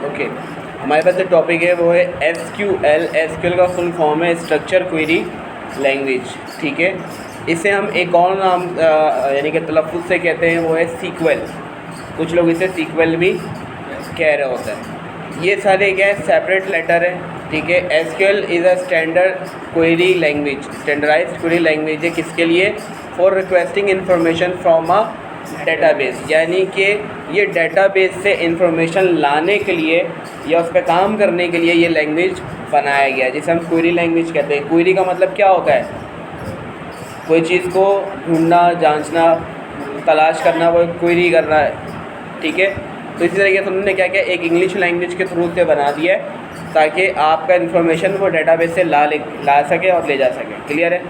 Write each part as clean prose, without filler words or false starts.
Okay, हमारे पास जो topic है वो है एसक्यूएल। एसक्यूएल का फुल फॉर्म है स्ट्रक्चर क्वेरी लैंग्वेज, ठीक है। इसे हम एक और नाम यानी कि तलफ़्फ़ुज़ से कहते हैं, वो है सीक्वल। कुछ लोग इसे सीक्वल भी कह रहे होते हैं। ये सारे क्या है, सेपरेट लेटर है, ठीक है। SQL is a standard query language, standardized query language है किसके लिए? For requesting information from a database, यानी कि ये डेटाबेस से इंफॉर्मेशन लाने के लिए या उस पर काम करने के लिए ये लैंग्वेज बनाया गया है, जिसे हम क्वेरी लैंग्वेज कहते हैं। क्वेरी का मतलब क्या होता है? कोई चीज़ को ढूंढना, जांचना, तलाश करना, वो क्वेरी करना है, ठीक है। तो इसी तरीके से उन्होंने क्या किया, एक इंग्लिश लैंग्वेज के थ्रू से बना दिया है ताकि आपका इन्फॉर्मेशन वो डेटाबेस से ला सके और ले जा सके। क्लियर है?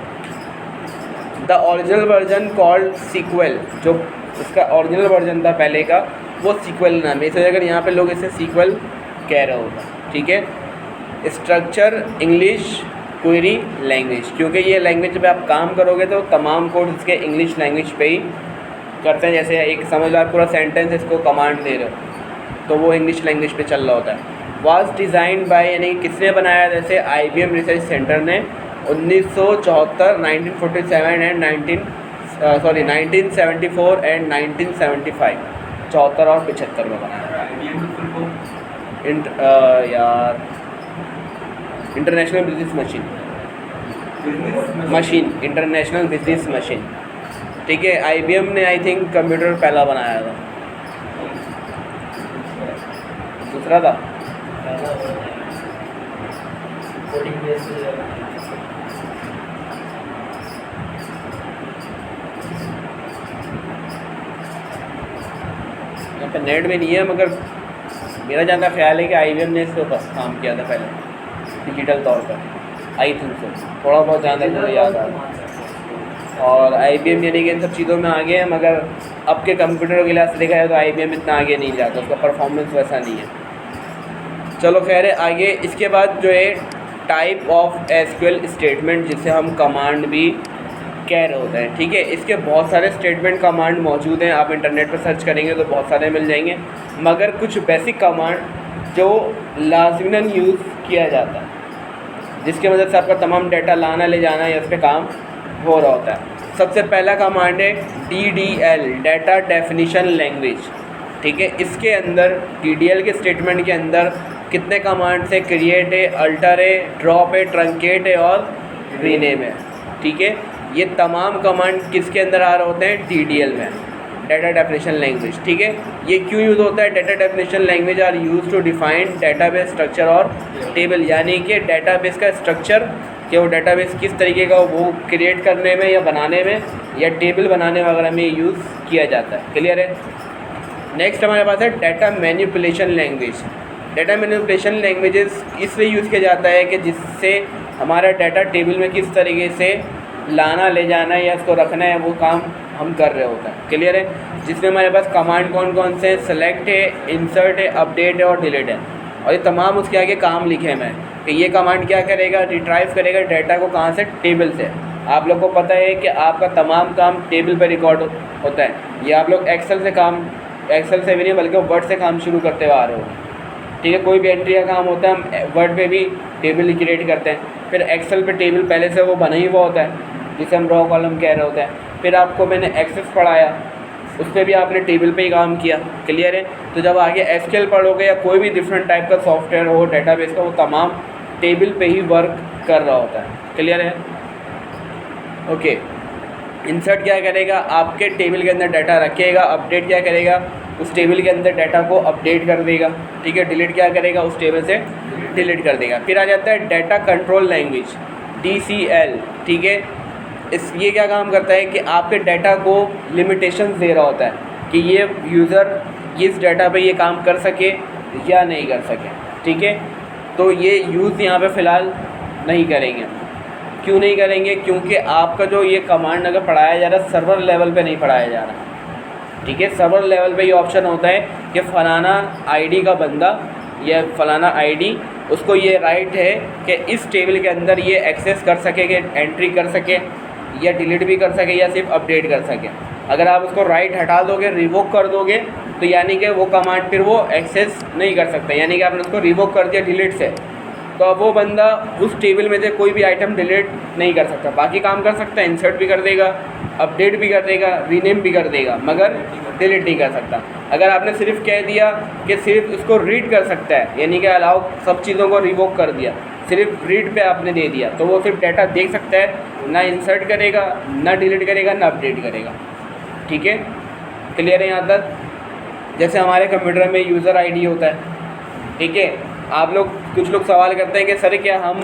The original version called sequel, जो इसका ओरिजिनल वर्जन था पहले का, वो सीक्वल नाम है। इसे अगर यहाँ पे लोग इसे सीक्वल कह रहे होगा, ठीक है। स्ट्रक्चर इंग्लिश क्वेरी लैंग्वेज, क्योंकि ये लैंग्वेज पे आप काम करोगे तो तमाम कोड इसके इंग्लिश लैंग्वेज पे ही करते हैं। जैसे एक समझ लो आप पूरा सेंटेंस इसको कमांड दे रहे हो तो वो इंग्लिश लैंग्वेज पे चल रहा होता है। वाज डिज़ाइन बाय, यानी किसने बनाया? जैसे IBM रिसर्च सेंटर ने 1974, 1947 एंड 1974 एंड 1975, 74 और 75 में बनाया। यार international business machine, international business machine, ठीक है। IBM ने आई थिंक कंप्यूटर पहला बनाया था, दूसरा था यहाँ पे नेट में नहीं है, मगर मेरा जहाँ तक ख्याल है कि IBM ने इसके ऊपर काम किया था पहले डिजिटल तौर पर, आई थिंक सो, थोड़ा बहुत जहाँ तक मुझे याद आ रहा है। और IBM यानी कि इन सब चीज़ों में आगे है, मगर अब के कंप्यूटर के लिहाज से देखा जाए तो IBM इतना आगे नहीं जाता, उसका परफॉर्मेंस वैसा नहीं है। चलो खैर है, आगे इसके बाद जो है टाइप ऑफ एसक्यूएल स्टेटमेंट, जिसे हम कमांड भी कह रहे होते हैं, ठीक है। इसके बहुत सारे स्टेटमेंट कमांड मौजूद हैं, आप इंटरनेट पर सर्च करेंगे तो बहुत सारे मिल जाएंगे, मगर कुछ बेसिक कमांड जो लाज़िमन यूज़ किया जाता है, जिसके मदद से आपका तमाम डाटा लाना ले जाना या उस पर काम हो रहा होता है। सबसे पहला कमांड है DDL, डाटा डेफिनेशन लैंग्वेज, ठीक है। इसके अंदर DDL के स्टेटमेंट के अंदर कितने कमांड्स है? क्रिएट है, अल्टर है, ड्रॉप है, ट्रंकेट है और रीनेम है, ठीक है। ये तमाम कमांड किसके अंदर आ रहे होते हैं? DDL में, डाटा डेफिनेशन लैंग्वेज, ठीक है। ये क्यों यूज़ होता है? Data definition language are use to define database structure और टेबल, यानी कि डाटाबेस का स्ट्रक्चर, कि वो डाटाबेस किस तरीके का वो क्रिएट करने में या बनाने में या टेबल बनाने वगैरह में यूज़ किया जाता है। क्लियर है? नेक्स्ट हमारे पास है data manipulation language. Data manipulation languages इसलिए यूज़ किया जाता है कि जिससे हमारा डाटा टेबल में किस तरीके से लाना ले जाना है या उसको रखना है, वो काम हम कर रहे होते हैं। क्लियर है? जिसमें हमारे पास कमांड कौन कौन से? सेलेक्ट है, इंसर्ट है, अपडेट है और डिलीट है। और ये तमाम उसके आगे काम लिखे हैं मैं कि ये कमांड क्या करेगा? रिट्राइव करेगा डाटा को, कहाँ से? टेबल से। आप लोग को पता है कि आपका तमाम काम टेबल पर रिकॉर्ड होता है। ये आप लोग एक्सेल से भी नहीं बल्कि वर्ड से काम शुरू करते हुए आ रहे हो, ठीक है। कोई भी एंट्री का काम होता है, हम वर्ड पे भी टेबल क्रिएट करते हैं, फिर एक्सेल पे टेबल पहले से वो बना ही हुआ होता है, जिसे हम रॉ कॉलम कह रहे होते हैं। फिर आपको मैंने एक्सेस पढ़ाया, उस पर भी आपने टेबल पे ही काम किया। क्लियर है? तो जब आगे एसक्यूएल पढ़ोगे या कोई भी डिफरेंट टाइप का सॉफ्टवेयर हो डेटाबेस का, वो तमाम टेबल पे ही वर्क कर रहा होता है। क्लियर है? ओके। इंसर्ट क्या करेगा? आपके टेबल के अंदर डाटा रखेगा। अपडेट क्या करेगा? उस टेबल के अंदर डाटा को अपडेट कर देगा, ठीक है। डिलीट क्या करेगा? उस टेबल से डिलीट कर देगा। फिर आ जाता है डाटा कंट्रोल लैंग्वेज, DCL, ठीक है। ये क्या काम करता है कि आपके डाटा को लिमिटेशंस दे रहा होता है कि ये यूज़र इस डाटा पे ये काम कर सके या नहीं कर सके, ठीक है। तो ये यूज़ यहाँ पे फ़िलहाल नहीं करेंगे। क्यों नहीं करेंगे? क्योंकि आपका जो ये कमांड अगर पढ़ाया जा रहा है सर्वर लेवल पे नहीं पढ़ाया जा रहा, ठीक है। सर्वर लेवल पे ये ऑप्शन होता है कि फ़लाना ID का बंदा या फ़लाना ID, उसको ये राइट है कि इस टेबल के अंदर ये एक्सेस कर सके, कि एंट्री कर सके या डिलीट भी कर सके या सिर्फ अपडेट कर सके। अगर आप उसको राइट हटा दोगे, रिवोक कर दोगे, तो यानी कि वो कमांड फिर वो एक्सेस नहीं कर सकता, यानी कि आपने उसको रिवोक कर दिया डिलीट से, तो अब वो बंदा उस टेबल में से कोई भी आइटम डिलीट नहीं कर सकता। बाकी काम कर सकता है, इंसर्ट भी कर देगा, अपडेट भी कर देगा, रीनेम भी कर देगा, मगर डिलीट नहीं कर सकता। अगर आपने सिर्फ कह दिया कि सिर्फ उसको रीड कर सकता है, यानी कि अलाउ सब चीज़ों को रिवोक कर दिया, सिर्फ रीड पे आपने दे दिया, तो वो सिर्फ डाटा देख सकता है, ना इंसर्ट करेगा, ना डिलीट करेगा, ना अपडेट करेगा। ठीक है, क्लियर है यहाँ तक? जैसे हमारे कंप्यूटर में यूज़र आईडी होता है, ठीक है, आप लोग कुछ लोग सवाल करते हैं कि सर क्या हम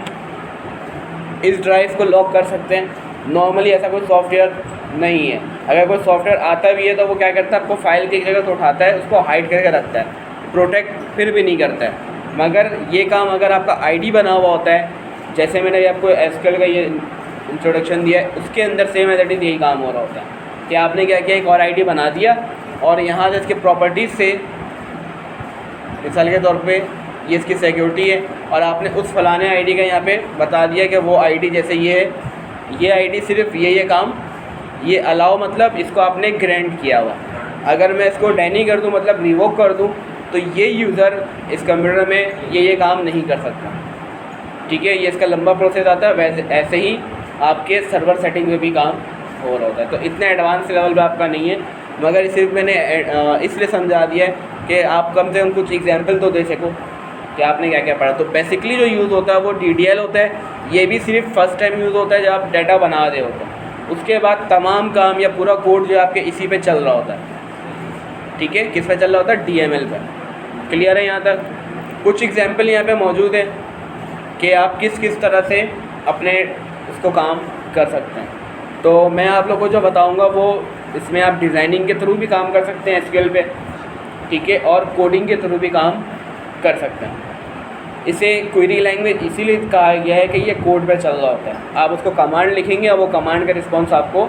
इस ड्राइव को लॉक कर सकते हैं? नॉर्मली ऐसा कोई सॉफ्टवेयर नहीं है। अगर कोई सॉफ्टवेयर आता भी है तो वो क्या करता है, आपको फाइल की जगह तो उठाता है, उसको हाइड करके रखता है, प्रोटेक्ट फिर भी नहीं करता है। मगर ये काम अगर आपका आईडी बना हुआ होता है, जैसे मैंने आपको एसक्यूएल का ये इंट्रोडक्शन दिया है, उसके अंदर सेम एज इट इज़ यही काम हो रहा होता है कि आपने क्या किया, एक और आईडी बना दिया और यहाँ से इसके प्रॉपर्टीज़ से, मिसाल के तौर पे ये इसकी सिक्योरिटी है, और आपने उस फलाने आईडी का यहाँ पे बता दिया कि वो आईडी जैसे ये है, ये आईडी सिर्फ ये काम, ये अलाउ मतलब इसको आपने ग्रांट किया हुआ। अगर मैं इसको डैनी कर दूँ मतलब रिवोक कर दूँ, तो ये यूज़र इस कंप्यूटर में ये काम नहीं कर सकता। ठीक है, ये इसका लंबा प्रोसेस आता है। वैसे ऐसे ही आपके सर्वर सेटिंग में भी काम हो रहा होता है, तो इतने एडवांस लेवल पे आपका नहीं है, मगर सिर्फ मैंने इसलिए समझा दिया है कि आप कम से कम कुछ एग्जाम्पल तो दे सको कि आपने क्या क्या पढ़ा। तो बेसिकली जो यूज़ होता है वो DDL होता है। ये भी सिर्फ फर्स्ट टाइम यूज़ होता है जब आप डाटा बना रहे होते हैं, उसके बाद तमाम काम या पूरा कोड जो आपके इसी पे चल रहा होता है। ठीक है, किस पे चल रहा होता है? DML पर। क्लियर है यहाँ तक? कुछ एग्जाम्पल यहाँ पे मौजूद है कि आप किस किस तरह से अपने उसको काम कर सकते हैं। तो मैं आप लोग को जो बताऊँगा वो इसमें आप डिज़ाइनिंग के थ्रू भी काम कर सकते हैं SQL पे, ठीक है, और कोडिंग के थ्रू भी काम कर सकते हैं। इसे क्वेरी लैंग्वेज इसीलिए कहा गया है कि ये कोड पे चल रहा होता है। आप उसको कमांड लिखेंगे और वो कमांड का रिस्पॉन्स आपको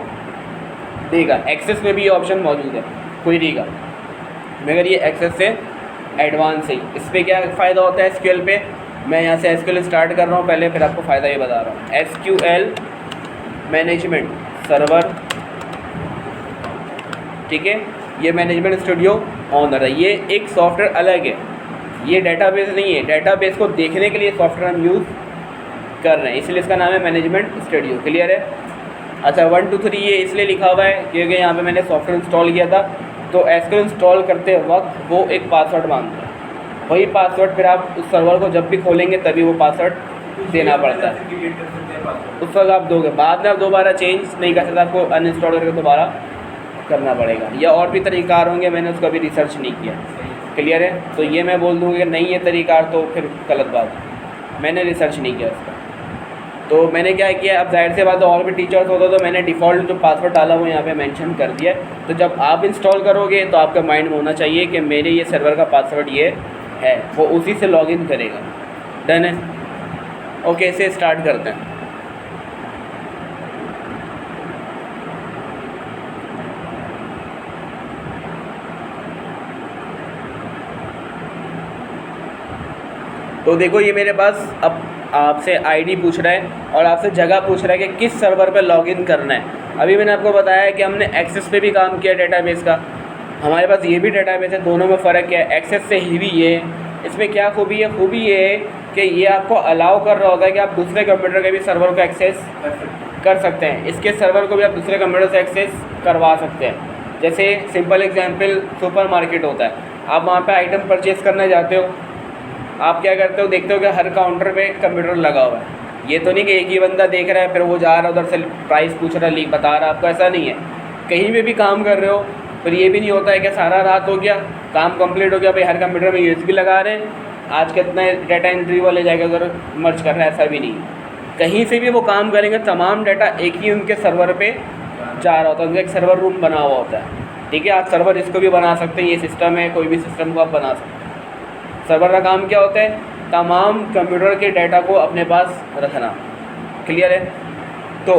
देगा। एक्सेस में भी ये ऑप्शन मौजूद है क्वेरी का, मगर ये एक्सेस से एडवांस है। इस पर क्या फ़ायदा होता है SQL पे? मैं यहाँ से SQL स्टार्ट कर रहा हूँ पहले, फिर आपको फ़ायदा ये बता रहा हूँ। SQL मैनेजमेंट सर्वर, ठीक है, ये मैनेजमेंट स्टूडियो ऑनर है। ये एक सॉफ्टवेयर अलग है, ये डेटाबेस नहीं है। डेटाबेस को देखने के लिए सॉफ्टवेयर हम यूज़ कर रहे हैं, इसलिए इसका नाम है मैनेजमेंट स्टूडियो। क्लियर है? अच्छा, 1 2 3 ये इसलिए लिखा हुआ है क्योंकि यहाँ पे मैंने सॉफ्टवेयर इंस्टॉल किया था, तो SQL इंस्टॉल करते वक्त वो एक पासवर्ड मांगता है। वही पासवर्ड फिर आप उस सर्वर को जब भी खोलेंगे तभी वो पासवर्ड देना पड़ता है। उस वक्त आप दोगे, बाद में आप दोबारा चेंज नहीं कर सकते, आपको अनइंस्टॉल करके दोबारा करना पड़ेगा। या और भी तरीक़ार होंगे, मैंने उसका भी रिसर्च नहीं किया। क्लियर है? तो ये मैं बोल दूँगी कि नहीं ये तरीक़ार तो फिर गलत बात है, मैंने रिसर्च नहीं किया उसका। तो मैंने क्या किया, अब जाहिर सी बात है और भी टीचर्स होता तो मैंने डिफ़ॉल्ट जो पासवर्ड डाला वो यहाँ पे मेंशन कर दिया। तो जब आप इंस्टॉल करोगे तो आपका माइंड में होना चाहिए कि मेरे ये सर्वर का पासवर्ड ये है, वो उसी से लॉगिन करेगा। डन है? ओके, इसे स्टार्ट करते हैं। तो देखो ये मेरे पास अब आपसे आईडी पूछ रहा है और आपसे जगह पूछ रहा है कि किस सर्वर पर लॉगिन करना है। अभी मैंने आपको बताया कि हमने एक्सेस पे भी काम किया डेटाबेस का, हमारे पास ये भी डेटाबेस है, दोनों में फ़र्क क्या है? एक्सेस से ही भी ये है, इसमें क्या खूबी है? खूबी ये है कि ये आपको अलाउ कर रहा होता है कि आप दूसरे कंप्यूटर के भी सर्वर को एक्सेस कर सकते हैं। इसके सर्वर को भी आप दूसरे कंप्यूटर से एक्सेस करवा सकते हैं। जैसे सिंपल एग्जांपल, सुपर मार्केट होता है, आप वहाँ पे आइटम परचेज़ करने जाते हो, आप क्या करते हो, देखते हो कि हर काउंटर पे कंप्यूटर लगा हुआ है। ये तो नहीं कि एक ही बंदा देख रहा है फिर वो जा रहा है उधर से प्राइस पूछ रहा है, बता रहा है आपको, ऐसा नहीं है। कहीं पे भी काम कर रहे हो फिर ये भी नहीं होता है कि सारा रात हो गया, काम कंप्लीट हो गया, भाई हर कंप्यूटर में USB लगा रहे हैं, आज कितना डाटा एंट्री वाले जाएगा उधर मर्ज कर रहा है, ऐसा भी नहीं। कहीं से भी वो काम करेंगे, तमाम डाटा एक ही उनके सर्वर पे जा रहा होता है, उनका एक सर्वर रूम बना हुआ होता है। ठीक है, आप सर्वर इसको भी बना सकते हैं, ये सिस्टम है, कोई भी सिस्टम को आप बना सकते हैं। सर्वर का काम क्या होता है? तमाम कंप्यूटर के डाटा को अपने पास रखना। क्लियर है? तो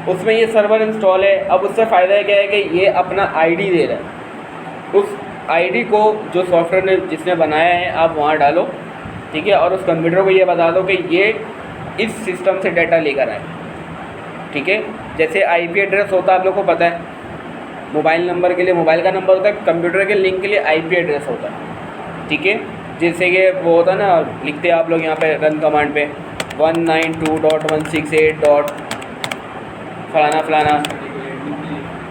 उसमें ये सर्वर इंस्टॉल है। अब उससे फ़ायदा क्या है कि ये अपना आईडी दे रहा है, उस आईडी को जो सॉफ्टवेयर ने जिसने बनाया है आप वहाँ डालो, ठीक है, और उस कंप्यूटर को ये बता दो कि ये इस सिस्टम से डाटा लेकर आए। ठीक है, जैसे IP एड्रेस होता है, आप लोग को पता है, मोबाइल नंबर के लिए मोबाइल का नंबर होता है, कंप्यूटर के लिंक के लिए आईपी एड्रेस होता है। ठीक है, जैसे कि वो होता है ना, लिखते हैं आप लोग यहाँ पे रन कमांड पे 192.168. फलाना फलाना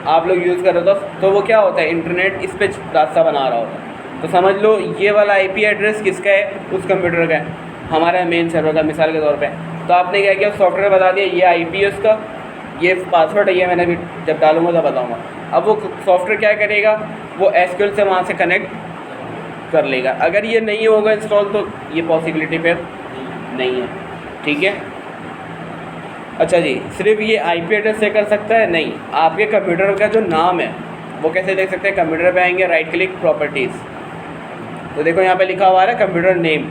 आप लोग यूज़ कर रहे हो, तो वो क्या होता है, इंटरनेट इस पर रास्ता बना रहा होता है। तो समझ लो ये वाला आईपी एड्रेस किसका है, उस कंप्यूटर का है, हमारा मेन सर्वर का, मिसाल के तौर पे। तो आपने क्या किया, सॉफ्टवेयर बता दिया ये आईपी है उसका, ये पासवर्ड है, ये मैंने अभी जब डालूंगा तो बताऊंगा। अब वो सॉफ्टवेयर क्या करेगा, वो एसक्यूएल से वहाँ से कनेक्ट कर लेगा। अगर ये नहीं होगा इंस्टॉल तो ये पॉसिबिलिटी फिर नहीं है। ठीक है, अच्छा जी, सिर्फ ये आईपी एड्रेस से कर सकता है? नहीं, आपके कंप्यूटर का जो नाम है वो कैसे देख सकते हैं, कंप्यूटर पे आएंगे, राइट क्लिक, प्रॉपर्टीज़, तो देखो यहाँ पे लिखा हुआ है कंप्यूटर नेम।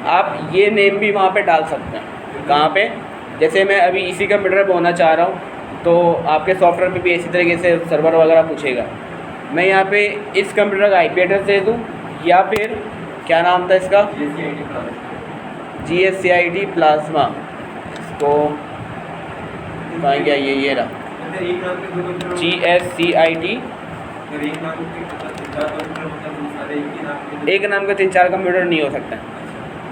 आप ये नेम भी वहाँ पे डाल सकते हैं। कहाँ पे, जैसे मैं अभी इसी कंप्यूटर पे होना चाह रहा हूँ तो आपके सॉफ्टवेयर में भी इसी तरीके से सर्वर वगैरह पूछेगा। मैं यहाँ पे इस कंप्यूटर का आईपी एड्रेस दे दूँ, या फिर क्या नाम था इसका, GSCID प्लाज्मा, तो कहाँ गया ये रहा, GSCID। एक नाम के 3-4 कंप्यूटर नहीं हो सकता।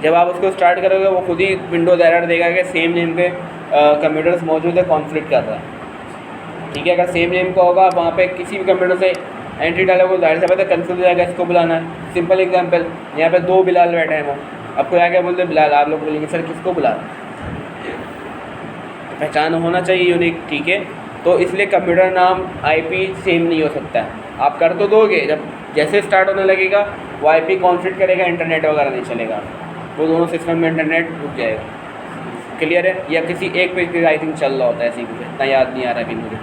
जब आप उसको स्टार्ट करोगे वो खुद ही विंडोज़ एरर देगा कि सेम नेम के कंप्यूटर्स मौजूद है, कॉन्फ्लिक्ट कर रहा है। ठीक है, अगर सेम नेम का होगा वहाँ पे किसी भी कंप्यूटर से एंट्री डालोगे, जाहिर सी बात है कंफ्यूज हो जाएगा, इसको बुलाना है। सिंपल एग्जांपल, यहाँ पे 2 बिलाल बैठे हैं, वो आपको आगे बोलते बिलाल, आप लोग बोलेंगे सर किसको बुला, पहचान होना चाहिए यूनिक। ठीक है, तो इसलिए कंप्यूटर नाम आईपी सेम नहीं हो सकता है। आप कर तो दोगे, जब जैसे स्टार्ट होने लगेगा वो आईपी कॉन्फ्लिक्ट करेगा, इंटरनेट वगैरह नहीं चलेगा, वो दोनों सिस्टम में इंटरनेट रुक जाएगा। क्लियर है, या किसी एक पे आई थिंक चल रहा होता है ऐसी, मुझे इतना याद नहीं आ रहा अभी मुझे।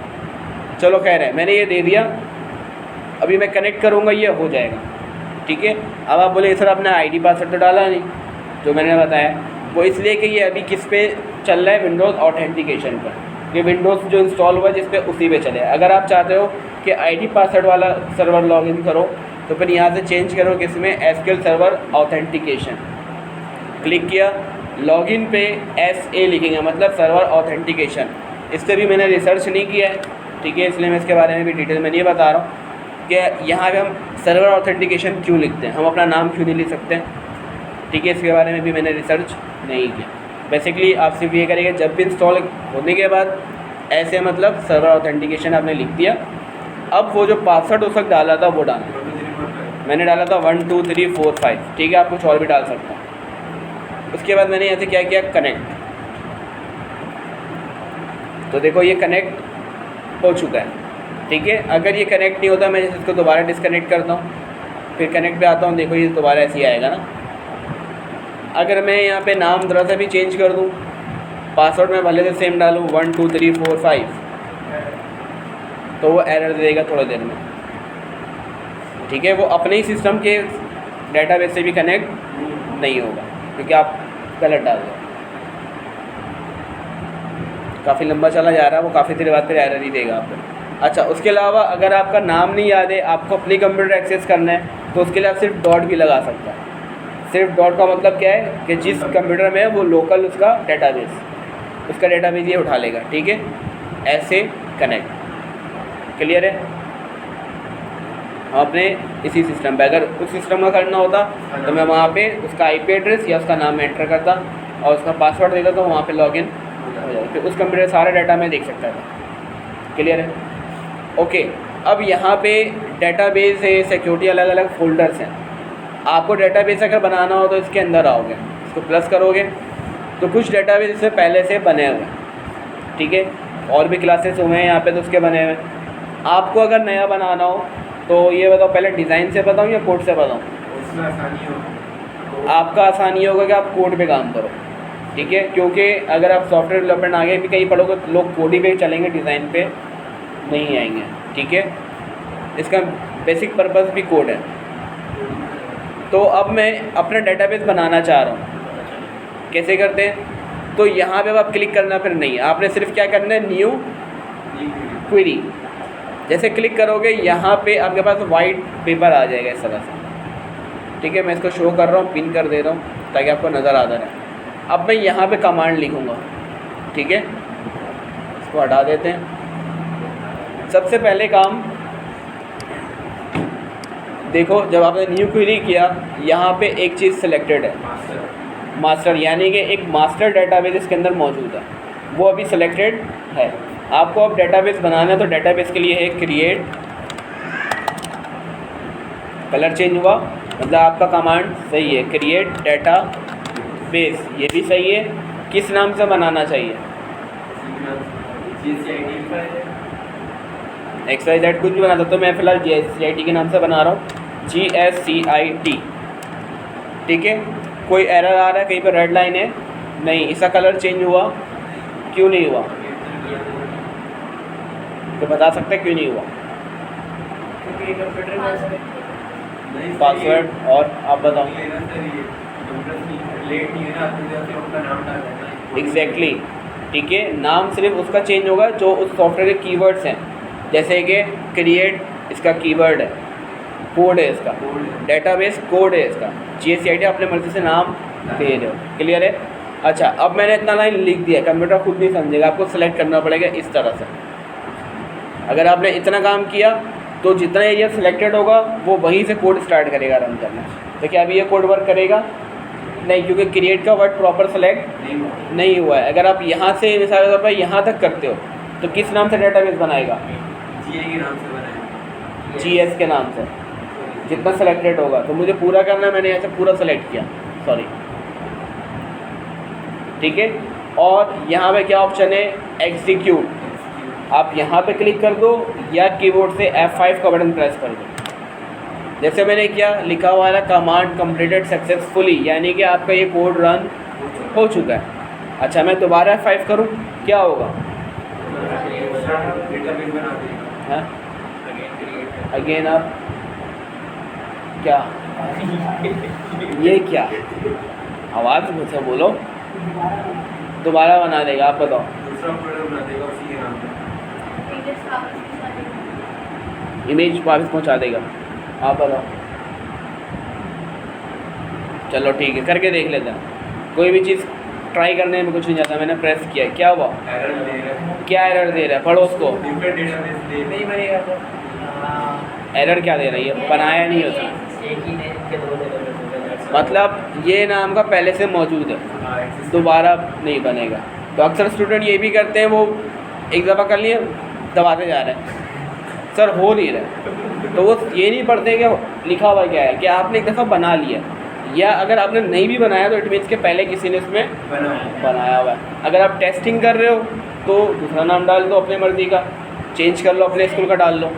चलो खैर है, मैंने ये दे दिया, अभी मैं कनेक्ट करूँगा, ये हो जाएगा। ठीक है, अब आप बोले सर आपने आईडी पासवर्ड तो डाला नहीं, जो मैंने बताया वो इसलिए कि ये अभी किस पे चल रहा है, विंडोज़ ऑथेंटिकेशन पर। ये विंडोज़ जो इंस्टॉल हुआ है जिस पे उसी पे चले। अगर आप चाहते हो कि आईडी पासवर्ड वाला सर्वर लॉगिन करो तो फिर यहाँ से चेंज करो किसमें, एसक्यूएल सर्वर ऑथेंटिकेशन, क्लिक किया, लॉगिन पे SA लिखेंगे, मतलब सर्वर ऑथेंटिकेशन। इस पर भी मैंने रिसर्च नहीं किया है, ठीक है, इसलिए मैं इसके बारे में भी डिटेल में नहीं बता रहा हूँ कि यहाँ पे हम सर्वर ऑथेंटिकेशन क्यों लिखते हैं, हम अपना नाम क्यों नहीं लिख सकते। ठीक है, इसके बारे में भी मैंने रिसर्च नहीं किया। बेसिकली आप सिर्फ ये करेंगे, जब भी इंस्टॉल होने के बाद ऐसे मतलब सर्वर ऑथेंटिकेशन आपने लिख दिया। अब वो जो पासवर्ड उस वक्त डाला था वो डालना, मैंने डाला था 1 2 3 4 5। ठीक है, आप कुछ और भी डाल सकते हैं। उसके बाद मैंने यहाँ से क्या किया, कनेक्ट। तो देखो ये कनेक्ट हो चुका है। ठीक है, अगर ये कनेक्ट नहीं होता, मैं इसको दोबारा डिसकनेक्ट करता हूँ, फिर कनेक्ट पे आता हूँ, देखो ये दोबारा ऐसे ही आएगा ना। अगर मैं यहाँ पे नाम ज़रा सा भी चेंज कर दूँ, पासवर्ड में भले से सेम डालूँ 1 2 3 4 5, तो वो एरर देगा थोड़ी देर में। ठीक है, वो अपने ही सिस्टम के डेटाबेस से भी कनेक्ट नहीं होगा क्योंकि आप गलत डाल दो। काफ़ी लंबा चला जा रहा है, वो काफ़ी देर बाद फिर एरर ही देगा आपको। अच्छा, उसके अलावा अगर आपका नाम नहीं याद है, आपको अपनी कंप्यूटर एक्सेस करना है, तो उसके लिए आप सिर्फ डॉट भी लगा सकते हैं। सिर्फ डॉट का मतलब क्या है कि जिस कंप्यूटर में है वो लोकल उसका डेटाबेस, उसका डेटाबेस ये उठा लेगा। ठीक है, ऐसे कनेक्ट। क्लियर है, हम अपने इसी सिस्टम पे, अगर उस सिस्टम का करना होता तो मैं वहाँ पे उसका IP एड्रेस या उसका नाम एंटर करता और उसका पासवर्ड देता, तो वहाँ पे लॉगिन हो जाता, फिर उस कंप्यूटर सारा डाटा मैं देख सकता था। क्लियर है, ओके। अब यहाँ पे डेटाबेस है, सिक्योरिटी, अलग अलग फोल्डर्स हैं। आपको डेटाबेस अगर बनाना हो तो इसके अंदर आओगे, इसको प्लस करोगे तो कुछ डेटाबेस इससे पहले से बने हुए हैं। ठीक है, और भी क्लासेस हुए हैं यहाँ पे तो उसके बने हुए हैं। आपको अगर नया बनाना हो तो ये बताओ, पहले डिज़ाइन से बताऊँ या कोड से बताऊँ? उसमें आसानी हो, आपका आसानी होगा कि आप कोड पे काम करो। ठीक है, क्योंकि अगर आप सॉफ्टवेयर डेवलपमेंट आगे भी कहीं पढ़ोगे तो लोग कोड ही पे चलेंगे, डिज़ाइन पे नहीं आएंगे। ठीक है, इसका बेसिक पर्पस भी कोड है। तो अब मैं अपना डेटाबेस बनाना चाह रहा हूँ, कैसे करते हैं? तो यहाँ पे आप क्लिक करना फिर नहीं, आपने सिर्फ क्या करना है, न्यू क्वेरी। जैसे क्लिक करोगे यहाँ पे आपके पास वाइट पेपर आ जाएगा इस तरह से। ठीक है, मैं इसको शो कर रहा हूँ, पिन कर दे रहा हूँ ताकि आपको नज़र आता रहे। अब मैं यहाँ पे कमांड लिखूँगा। ठीक है, इसको हटा देते हैं। सबसे पहले काम देखो जब आपने न्यू क्वेरी किया, यहाँ पे एक चीज़ सिलेक्टेड है, मास्टर मास्टर, यानी कि एक मास्टर डेटाबेस इसके अंदर मौजूद है, वो अभी सिलेक्टेड है। आपको अब डेटाबेस बनाना है तो डेटाबेस के लिए है क्रिएट, कलर चेंज हुआ, मतलब आपका कमांड सही है, क्रिएट डेटा बेस, ये भी सही है। किस नाम से बनाना चाहिए? XYZ कुछ भी बना सकते हो, मैं फ़िलहाल GSCIT के नाम से बना रहा हूँ, GSCIT। ठीक है, कोई एरर आ रहा है कहीं पर, रेड लाइन है? नहीं। इसका कलर चेंज हुआ, क्यों नहीं हुआ? तो बता सकते हैं क्यों नहीं हुआ? पासवर्ड, और आप बताओ। एग्जैक्टली, ठीक है, नाम सिर्फ उसका चेंज होगा जो उस सॉफ्टवेयर के कीवर्ड्स हैं, जैसे कि क्रिएट इसका कीवर्ड है, कोड है इसका, डेटाबेस कोड है इसका, GSCIT अपने मर्जी से नाम दे रहे हो। क्लियर है? अच्छा, अब मैंने इतना लाइन लिख दिया, कंप्यूटर खुद नहीं समझेगा, आपको सेलेक्ट करना पड़ेगा इस तरह से। अगर आपने इतना काम किया तो जितना एरिया सिलेक्टेड होगा वो वहीं से कोड स्टार्ट करेगा रन करना। तो क्या अभी ये कोड वर्क करेगा? नहीं, क्योंकि क्रिएट का वर्ड प्रॉपर सेलेक्ट नहीं हुआ है। अगर आप यहाँ से मिसाल के तौर पर यहाँ तक करते हो तो किस नाम से डेटाबेस बनाएगा? के नाम से बनाएगा, GS के नाम से, जितना सेलेक्टेड होगा। तो मुझे पूरा करना है, मैंने यहाँ से पूरा सेलेक्ट किया, सॉरी। ठीक है, और यहाँ पे क्या ऑप्शन है? एग्जीक्यूट। आप यहाँ पे क्लिक कर दो या कीबोर्ड से F5 का बटन प्रेस कर दो। जैसे मैंने क्या लिखा हुआ है, कमांड कंप्लीटेड सक्सेसफुली, यानी कि आपका ये कोड रन हो चुका है। अच्छा, मैं दोबारा F5 करूँ, क्या होगा? डेटाबेस बना देगा। हाँ, अगेन आप क्या, ये क्या आवाज़ मुझसे बोलो, दोबारा बना देगा? आप बताओ। दूसरा फोल्डर बना देगा उसी के नाम पे, इमेज वापस पहुंचा देगा। आप बताओ। चलो ठीक है, करके देख लेते हैं। कोई भी चीज़ ट्राई करने में कुछ नहीं जाता। मैंने प्रेस किया, क्या हुआ? एरर दे रहा है, क्या एरर दे रहा है? पढ़ो उसको। डिफरेंट डेटाबेस दे नहीं बनेगा तो एरर क्या दे रही है? बनाया नहीं होता, मतलब ये नाम का पहले से मौजूद है, दोबारा नहीं बनेगा। तो अक्सर स्टूडेंट ये भी करते हैं, वो एक दफ़ा कर लिए दबाते जा रहे हैं, सर हो नहीं रहा। तो वो ये नहीं पढ़ते कि लिखा हुआ क्या है, कि आपने एक दफ़ा बना लिया, या अगर आपने नहीं भी बनाया तो इट मीन्स के पहले किसी ने इसमें बनाया हुआ है। अगर आप टेस्टिंग कर रहे हो तो दूसरा नाम डाल दो अपनी मर्ज़ी का, चेंज कर लो, अपने स्कूल का डाल लो।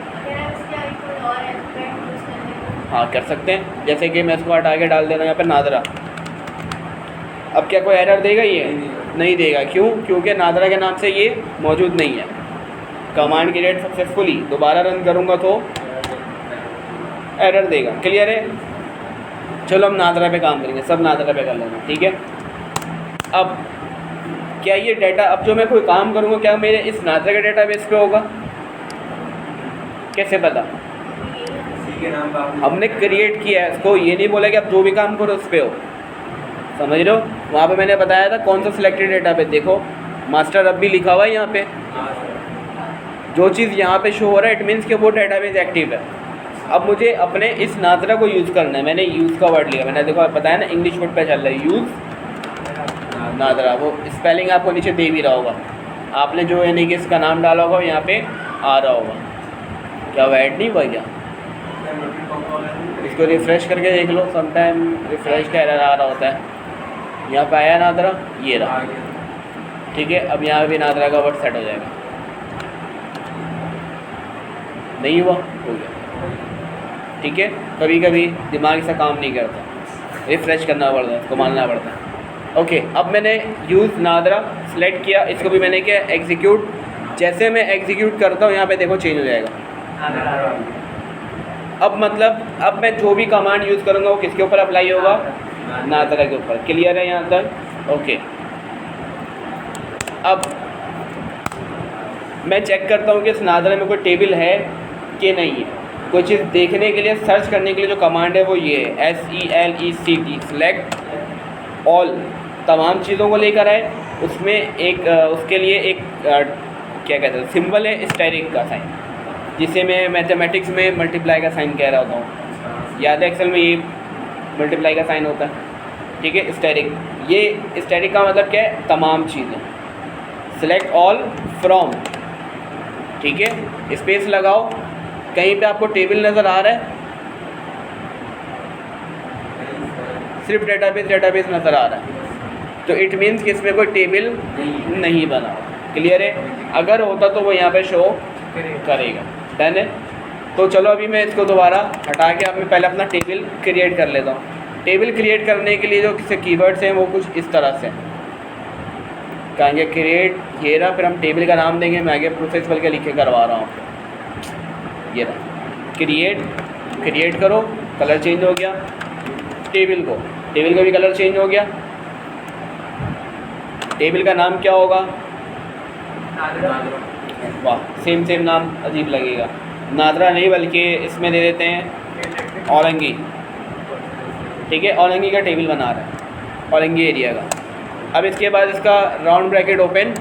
हाँ, कर सकते हैं। जैसे कि मैं इसको हटा के डाल देना यहाँ पर नादरा। अब क्या कोई एरर देगा? ये नहीं देगा। क्यों? क्योंकि नादरा के नाम से ये मौजूद नहीं है। कमांड क्रिएट सक्सेसफुली, दोबारा रन करूँगा तो एरर देगा। क्लियर है? चलो हम नादरा पे काम करेंगे, सब नादरा पे कर लेंगे, ठीक है। अब क्या ये डेटा, अब जो मैं कोई काम करूँगा क्या मेरे इस नादरा के डेटाबेस पे होगा? कैसे पता? हमने क्रिएट किया है इसको, ये नहीं बोला कि आप जो भी काम करो उस पर हो, समझ रहे हो? वहाँ पे मैंने बताया था कौन सा सिलेक्टेड डेटाबेस, देखो मास्टर अब भी लिखा हुआ है यहाँ पे। जो चीज़ यहाँ पे शो हो रहा है इट मीन्स कि वो डेटाबेस एक्टिव है। अब मुझे अपने इस नादरा को यूज़ करना है। मैंने यूज़ का वर्ड लिया, मैंने देखो बताया ना इंग्लिश वर्ड पे चल रहा है, यूज़ नादरा। वो स्पेलिंग आपको नीचे दे भी रहा होगा, आपने जो यानी कि इसका नाम डाला होगा यहाँ पे आ रहा होगा। क्या वो ऐड नहीं हुआ क्या? इसको रिफ़्रेश करके देख लो, समटाइम रिफ़्रेश का एरर आ रहा होता है। यहाँ पे आया नादरा, ये रहा, ठीक है। अब यहाँ भी नादरा का वर्ड सेट हो जाएगा। नहीं हुआ? हो गया, ठीक है। कभी कभी दिमाग से काम नहीं करता, रिफ़्रेश करना पड़ता है, इसको मानना पड़ता है। ओके, अब मैंने यूज़ नादरा सेलेक्ट किया, इसको भी मैंने किया एग्जीक्यूट। जैसे मैं एग्जीक्यूट करता हूँ यहाँ पे देखो चेंज हो जाएगा। अब मतलब अब मैं जो भी कमांड यूज़ करूँगा वो किसके ऊपर अप्लाई होगा? नादरा के ऊपर। क्लियर है यहाँ तक? ओके। अब मैं चेक करता हूँ कि इस नादरा में कोई टेबल है कि नहीं है। कोई चीज़ देखने के लिए, सर्च करने के लिए जो कमांड है वो ये है SELECT, सेलेक्ट ऑल, तमाम चीज़ों को लेकर आए। उसमें एक उसके लिए एक क्या कहते हैं सिंबल है, स्टेरिक का साइन, जिसे मैं मैथमेटिक्स में मल्टीप्लाई का साइन कह रहा होता हूँ। याद है एक्सेल में ये मल्टीप्लाई का साइन होता है, ठीक है। स्टैटिक, ये स्टैटिक का मतलब क्या है, तमाम चीज़ें। सिलेक्ट ऑल फ्रॉम, ठीक है, स्पेस लगाओ। कहीं पे आपको टेबल नज़र आ रहा है, सिर्फ डेटाबेस नज़र आ रहा है, तो इट मीन्स कि इसमें कोई टेबल नहीं बना। क्लियर है? अगर होता तो वो यहाँ पे शो करेगा। डन है? तो चलो अभी मैं इसको दोबारा हटा के अब मैं पहले अपना टेबल क्रिएट कर लेता हूँ। टेबल क्रिएट करने के लिए जो किसी कीवर्ड्स हैं वो कुछ इस तरह से कहेंगे, क्रिएट, ये रहा, फिर हम टेबल का नाम देंगे। मैं आगे प्रोसेस बल्कि लिख के करवा रहा हूँ आपको। ये रहा, क्रिएट करो, कलर चेंज हो गया। टेबल का भी कलर चेंज हो गया। टेबल का नाम क्या होगा? वाह, सेम नाम अजीब लगेगा। नादरा नहीं, बल्कि इसमें दे देते हैं औरंगी, ठीक है। औरंगी का टेबल बना रहा है, औरंगी एरिया का। अब इसके बाद इसका राउंड ब्रैकेट ओपन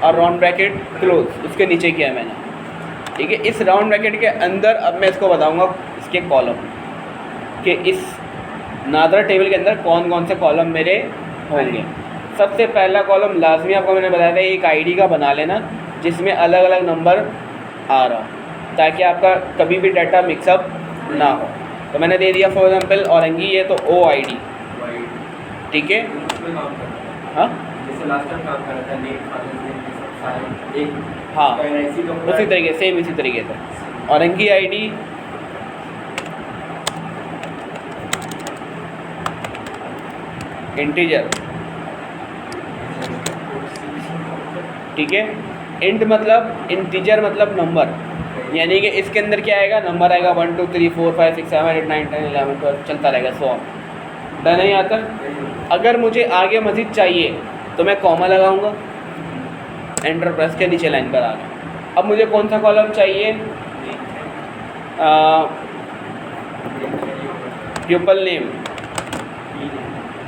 और राउंड ब्रैकेट क्लोज, उसके नीचे किया है मैंने, ठीक है। इस राउंड ब्रैकेट के अंदर अब मैं इसको बताऊंगा इसके कॉलम, कि इस नादरा टेबल के अंदर कौन कौन से कॉलम मेरे होंगे। सबसे पहला कॉलम लाजमी आपको मैंने बताया था एक आईडी का बना लेना, जिसमें अलग अलग नंबर आ रहा, ताकि आपका कभी भी डाटा मिक्सअप ना हो। तो मैंने दे दिया फॉर एग्जांपल औरंगी, ये तो OID, ठीक है। हाँ जैसे लास्ट टाइम काम कर रहा था, नेम, फादर्स नेम, ये सब सारे एक, हाँ, इसी का पूरा उसी तरीके सेम इसी तरीके से औरंगी ID, इंटीजर, ठीक है। इंट मतलब इंटीजर मतलब नंबर, यानी कि इसके अंदर क्या आएगा, नंबर आएगा 1 2 3 4 5 6 7 8 9 10 11 12 चलता रहेगा 100। डन है यहाँ तक? अगर मुझे आगे मज़ीद चाहिए तो मैं कॉमा लगाऊंगा, एंटर प्रेस के नीचे लाइन पर आ गया। अब मुझे कौन सा कॉलम चाहिए? प्यूपल नेम,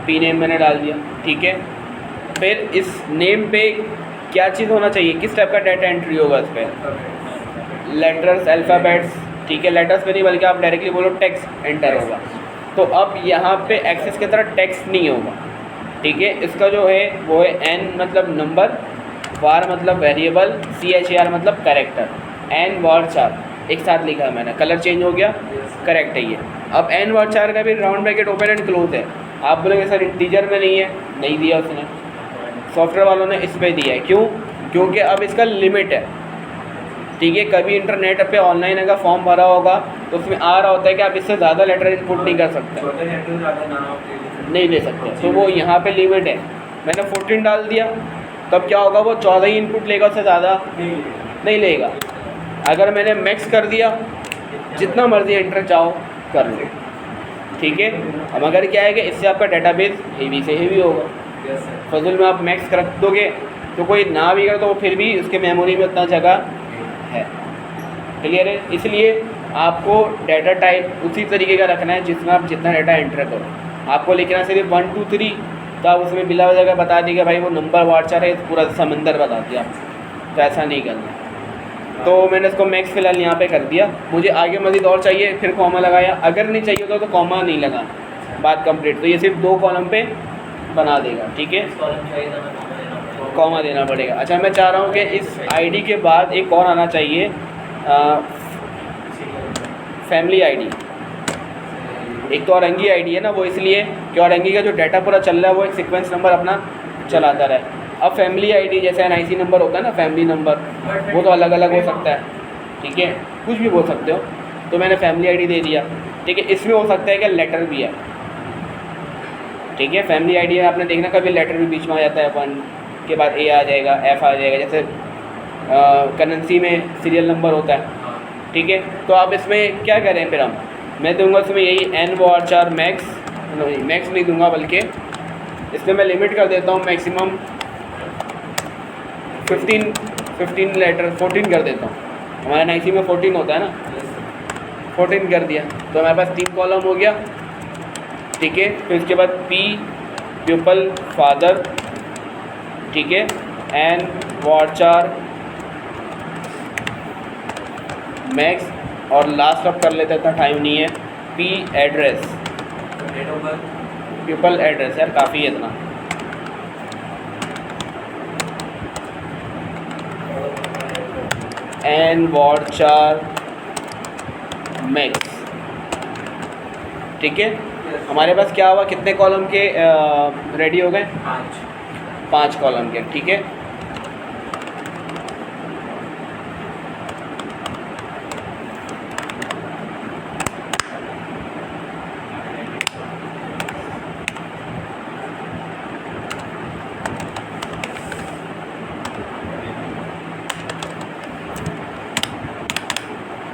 P नेम मैंने डाल दिया, ठीक है। फिर इस नेम पे क्या चीज़ होना चाहिए, किस टाइप का डाटा एंट्री होगा इस पर? लेटर्स, अल्फ़ाबेट्स, ठीक है। लेटर्स पे नहीं बल्कि आप डायरेक्टली बोलो टेक्स्ट एंटर होगा। तो अब यहाँ पे एक्सेस की तरह टेक्स्ट नहीं होगा, ठीक है। इसका जो है वो है N मतलब नंबर, वार मतलब वेरिएबल, CHAR मतलब कैरेक्टर, N वार 4 एक साथ लिखा है मैंने। कलर चेंज हो गया, करेक्ट है ये। अब N वार 4 का भी round bracket open and close है। आप बोलेंगे सर इंटीजर में नहीं है, नहीं दिया उसने, सॉफ्टवेयर वालों ने इस पर दिया है। क्यों? क्योंकि अब इसका लिमिट है, ठीक है। कभी इंटरनेट पे ऑनलाइन अगर फॉर्म भरा होगा तो उसमें आ रहा होता है कि आप इससे ज़्यादा लेटर इनपुट नहीं कर सकते, नहीं ले सकते, तो वो यहाँ पे लिमिट है। मैंने 14 डाल दिया, तब क्या होगा, वो 14 ही इनपुट लेगा, उससे ज़्यादा नहीं लेगा। अगर मैंने मैक्स कर दिया, जितना मर्जी एंटर चाहो कर लो, ठीक है। अब अगर क्या है कि इससे आपका डेटाबेस हेवी से हेवी होगा। फजल में आप मैक्स कर दोगे तो कोई ना भी कर तो फिर भी उसके मेमोरी में उतना जगह है। क्लियर है? इसलिए आपको डाटा टाइप उसी तरीके का रखना है जिसमें आप जितना डाटा एंटर करो। आपको लिखना सिर्फ 1 2 3, तो आप उसमें बिला वजह बता दिएगा भाई वो नंबर वार्चर है, पूरा समंदर बता दिया, तो ऐसा नहीं करना। तो मैंने इसको मैक्स फ़िलहाल यहाँ पे कर दिया। मुझे आगे मज़ीद और चाहिए, फिर कॉमा लगाया। अगर नहीं चाहिए होता तो कॉमा नहीं लगाना, बात कंप्लीट। तो ये सिर्फ 2 कॉलम पे बना देगा, ठीक है। कॉमा देना पड़ेगा। अच्छा, मैं चाह रहा हूँ कि इस आईडी के बाद एक और आना चाहिए, फैमिली आईडी। एक तो औरंगी आईडी है ना, वो इसलिए कि औरंगी का जो डाटा पूरा चल रहा है वो एक सीक्वेंस नंबर अपना चलाता रहे। अब फैमिली आईडी जैसे NIC नंबर होता है ना, फैमिली नंबर, वो तो अलग अलग हो सकता है, ठीक है, कुछ भी बोल सकते हो। तो मैंने फैमिली आईडी दे दिया, ठीक है। इसमें हो सकता है कि लेटर भी है, ठीक है। फैमिली आईडी में आपने देखना कभी लेटर भी बीच में आ जाता है, 1 के बाद A आ जाएगा, F आ जाएगा, जैसे करेंसी में सीरियल नंबर होता है, ठीक है। तो आप इसमें क्या करें, फिर मैं दूंगा इसमें यही N वार 4 मैक्स नहीं दूंगा, बल्कि इसमें मैं लिमिट कर देता हूँ मैक्सिमम 15 लेटर, 14 कर देता हूँ। हमारे NIC में 14 होता है ना, 14 कर दिया तो हमारे पास 3 कॉलम हो गया, ठीक है। फिर इसके बाद P प्यूपल फादर, ठीक है, N वार 4 मैक्स, और लास्ट अब कर लेते हैं, इतना टाइम नहीं है, IP address, date of birth, people address, यार काफ़ी है इतना। एन वॉर्चार मैक्स, ठीक है। हमारे पास क्या हुआ, कितने कॉलम के रेडी हो गए? 5 कॉलम के, ठीक है।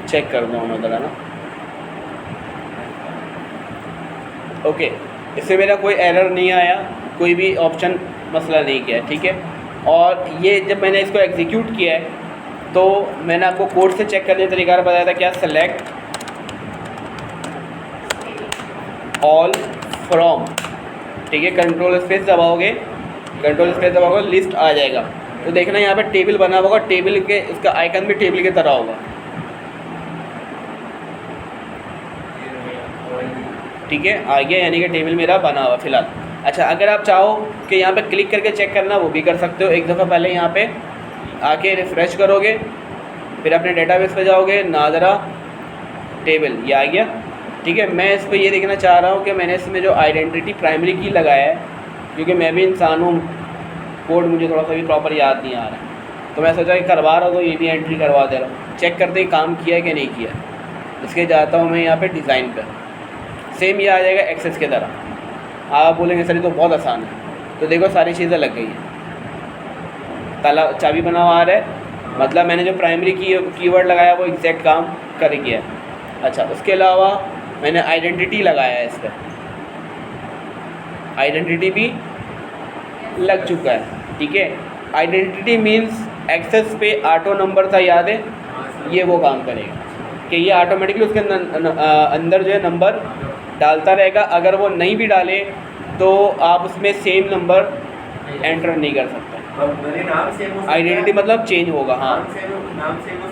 चेक कर दूँ मैं उधर, है ना। ओके, इससे मेरा कोई एरर नहीं आया, कोई भी ऑप्शन मसला नहीं किया, ठीक है। और ये जब मैंने इसको एग्जीक्यूट किया है तो मैंने आपको कोड से चेक करने का तरीका बताया था, क्या? सेलेक्ट ऑल फ्रॉम, ठीक है। कंट्रोल स्पेस दबाओगे, लिस्ट आ जाएगा। तो देखना यहाँ पे टेबल बना होगा, टेबल के इसका आइकन भी टेबल की तरह होगा, ठीक है। आ गया, यानी कि टेबल मेरा बना हुआ फिलहाल। अच्छा, अगर आप चाहो कि यहाँ पे क्लिक करके चेक करना, वो भी कर सकते हो। एक दफ़ा पहले यहाँ पे आके रिफ़्रेश करोगे, फिर अपने डेटाबेस पे जाओगे, नादरा टेबल, ये आ गया, ठीक है। मैं इस पर ये देखना चाह रहा हूँ कि मैंने इसमें जो आइडेंटिटी प्राइमरी की लगाया है, क्योंकि मैं भी इंसान हूँ, कोड मुझे थोड़ा सा भी प्रॉपर याद नहीं आ रहा है, तो मैं सोचा कि करवा रहा हूँ तो ये भी एंट्री करवा दे रहा हूँ। चेक करते ही काम किया है कि नहीं किया। इसके जाता हूँ मैं यहाँ पे डिज़ाइन पर, सेम ये आ जाएगा एक्सेस की तरह। आप बोलेंगे सर ये तो बहुत आसान है, तो देखो सारी चीज़ें लग गई हैं। ताला चाबी बना हुआ आ रहा है, मतलब मैंने जो प्राइमरी कीवर्ड लगाया वो एग्जैक्ट काम कर गया है। अच्छा, उसके अलावा मैंने आइडेंटिटी लगाया है, इस पर आइडेंटिटी भी लग चुका है, ठीक है। आइडेंटिटी मीन्स एक्सेस पे ऑटो नंबर था, याद है, ये वो काम करेगा कि ये ऑटोमेटिकली उसके अंदर जो है नंबर डालता रहेगा। अगर वो नहीं भी डाले तो आप उसमें सेम नंबर एंटर नहीं कर सकते। आइडेंटिटी मतलब चेंज होगा, हाँ।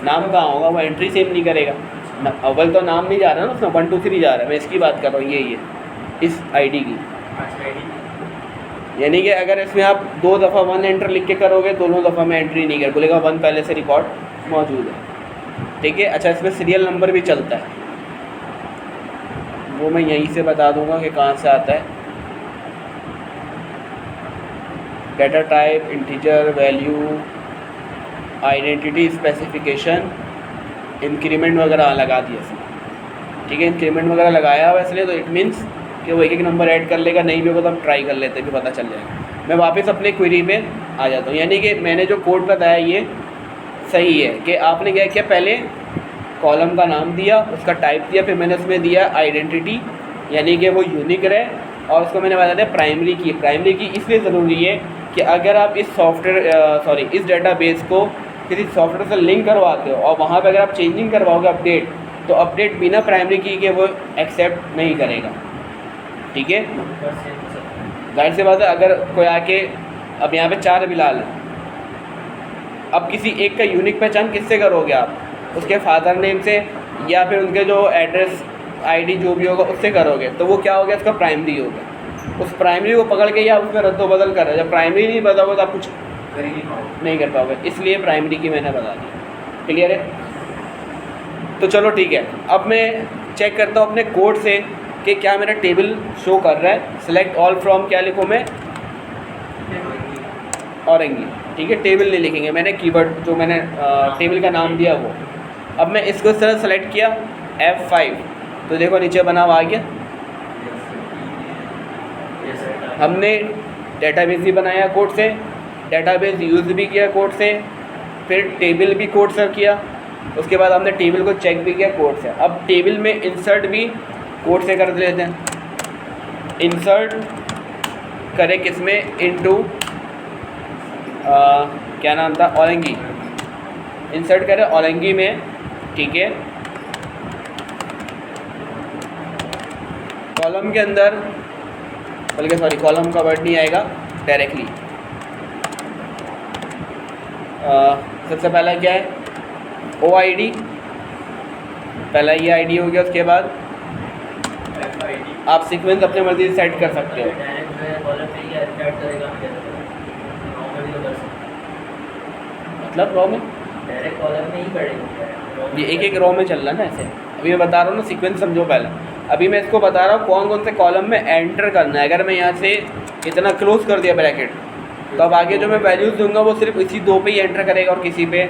नाम कहाँ होगा, वो एंट्री सेम नहीं करेगा। अव्वल तो नाम नहीं जा रहा ना उसमें, 1 2 3 जा रहा है। मैं इसकी बात कर रहा हूँ, ये इस आईडी की। यानी कि अगर इसमें आप 2 दफ़ा 1 एंटर लिख के करोगे, दोनों दफ़ा में एंट्री नहीं कर, बोलेगा 1 पहले से रिकॉर्ड मौजूद है, ठीक है। अच्छा, इसमें सीरियल नंबर भी चलता है, वो मैं यहीं से बता दूंगा कि कहाँ से आता है। Data type, integer, value, identity specification, increment वगैरह लगा दिया इसमें, ठीक है। इंक्रीमेंट वगैरह लगाया हुआ इसलिए, तो इट मीन्स कि वो एक एक नंबर ऐड कर लेगा, नहीं भी होगा तो हम ट्राई कर लेते हैं, भी पता चल जाएगा। मैं वापस अपने क्वेरी पे आ जाता हूँ। यानी कि मैंने जो कोड बताया ये सही है कि आपने क्या किया, पहले कॉलम का नाम दिया, उसका टाइप दिया, फिर मैंने उसमें दिया आइडेंटिटी, यानी कि वो यूनिक रहे, और उसको मैंने बता दिया प्राइमरी की। प्राइमरी की इसलिए ज़रूरी है कि अगर आप इस इस डेटाबेस को किसी सॉफ्टवेयर से लिंक करवाते हो और वहाँ पे अगर आप चेंजिंग करवाओगे अपडेट, तो अपडेट बिना प्राइमरी की के वो एक्सेप्ट नहीं करेगा, ठीक है। जाहिर सी बात है, अगर कोई आके, अब यहाँ पे 4 बिलाल हैं, अब किसी एक का यूनिक पहचान किससे करोगे आप? उसके फादर नेम से या फिर उनके जो एड्रेस आईडी जो भी होगा उससे करोगे, तो वो क्या हो गया, उसका प्राइमरी हो गया। उस प्राइमरी को पकड़ के या उसमें रद्दो बदल कर रहे हैं। जब प्राइमरी नहीं बताओगे तो आप कुछ नहीं कर पाओगे, इसलिए प्राइमरी की मैंने बता दी। क्लियर है? तो चलो ठीक है, अब मैं चेक करता हूँ अपने कोड से कि क्या मेरा टेबल शो कर रहा है। सेलेक्ट ऑल फ्रॉम क्या लिखूँ मैं? औरंगी, ठीक है। टेबल नहीं लिखेंगे, मैंने कीवर्ड जो मैंने टेबल का नाम दिया वो। अब मैं इसको इस तरह सेलेक्ट किया F5, तो देखो नीचे बना हुआ आ गया। हमने डेटाबेस भी बनाया कोड से, डेटाबेस यूज़ भी किया कोड से, फिर टेबल भी कोड से किया, उसके बाद हमने टेबल को चेक भी किया कोड से। अब टेबल में इंसर्ट भी कोड से कर लेते हैं। इंसर्ट करें किस में? इनटू क्या नाम था, औरंगी। इंसर्ट करें औरंगी में, ठीक है। कॉलम के अंदर, बल्कि सॉरी कॉलम का वर्ड नहीं आएगा, डायरेक्टली सबसे पहला क्या है? OID, पहला ये ID हो गया। उसके बाद आप सीक्वेंस अपने मर्जी से सेट कर सकते हो। डायरेक्ट जो है कॉलम में ही ऐड करेगा, नॉर्मल भी तो कर सकते हैं। मतलब रॉ में डायरेक्ट कॉलम में ही पड़ेगा। ये एक एक रॉ में चल रहा है ना ऐसे। अभी मैं बता रहा हूँ ना सीक्वेंस समझो पहले। अभी मैं इसको बता रहा हूँ कौन कौन से कॉलम में एंटर करना है। अगर मैं यहाँ से इतना क्लोज कर दिया ब्रैकेट, तो अब आगे जो मैं वैल्यूज़ दूंगा वो सिर्फ इसी दो पे ही एंटर करेगा और किसी पे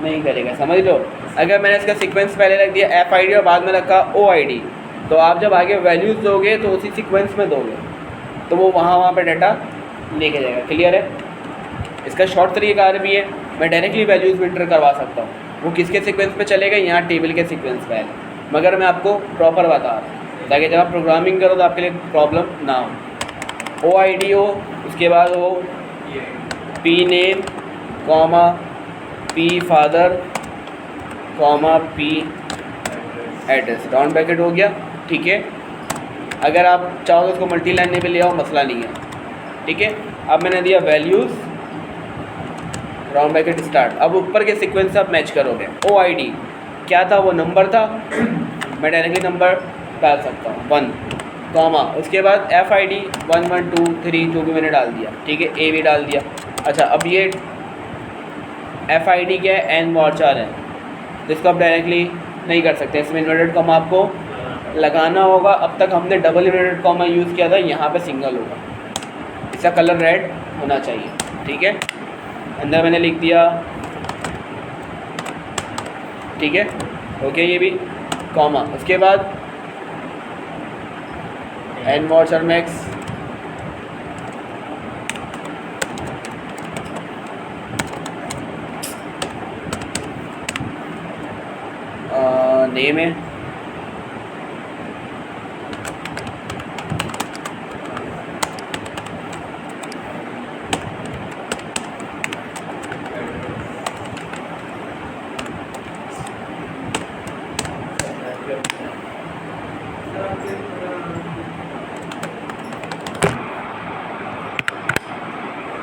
नहीं करेगा। समझ लो। अगर मैंने इसका सीक्वेंस पहले रख दिया FID और बाद में रखा OID, तो आप जब आगे वैल्यूज़ दोगे तो उसी सीक्वेंस में दोगे, तो वो वहाँ पे डाटा लेके जाएगा। क्लियर है? इसका शॉर्ट तरीक़ाकार भी है, मैं डायरेक्टली वैल्यूज़ भी एंटर करवा सकता हूँ। वो किसके सीक्वेंस पे चलेगा? यहाँ टेबल के सीक्वेंस पे है, मगर मैं आपको प्रॉपर बता रहा हूँ ताकि जब आप प्रोग्रामिंग करो तो आपके लिए प्रॉब्लम ना हो। OID हो, उसके बाद हो P name comma P father comma P address, round bracket हो गया। ठीक है, अगर आप चाहो तो उसको मल्टी लाइन पे ले आओ, मसला नहीं है। ठीक है, अब मैंने दिया वैल्यूज़ राउंड ब्रैकेट स्टार्ट। अब ऊपर के सीक्वेंस आप मैच करोगे। OID क्या था? वो नंबर था, मैं डायरेक्टली नंबर डाल सकता हूँ 1 कॉमा, उसके बाद FID 1 1 2 3 जो भी मैंने डाल दिया। ठीक है, A भी डाल दिया। अच्छा, अब ये FID क्या है? N वार्चार है, तो इसको आप डायरेक्टली नहीं कर सकते, इसमें इन्वर्टेड कॉमा आपको लगाना होगा। अब तक हमने डबल इन्वर्टेड कॉमा यूज़ किया था, यहाँ पे सिंगल होगा। इसका कलर रेड होना चाहिए। ठीक है, अंदर मैंने लिख दिया। ठीक है, ओके, ये भी कॉमा, उसके बाद N वार्चार मैक्स नेम है,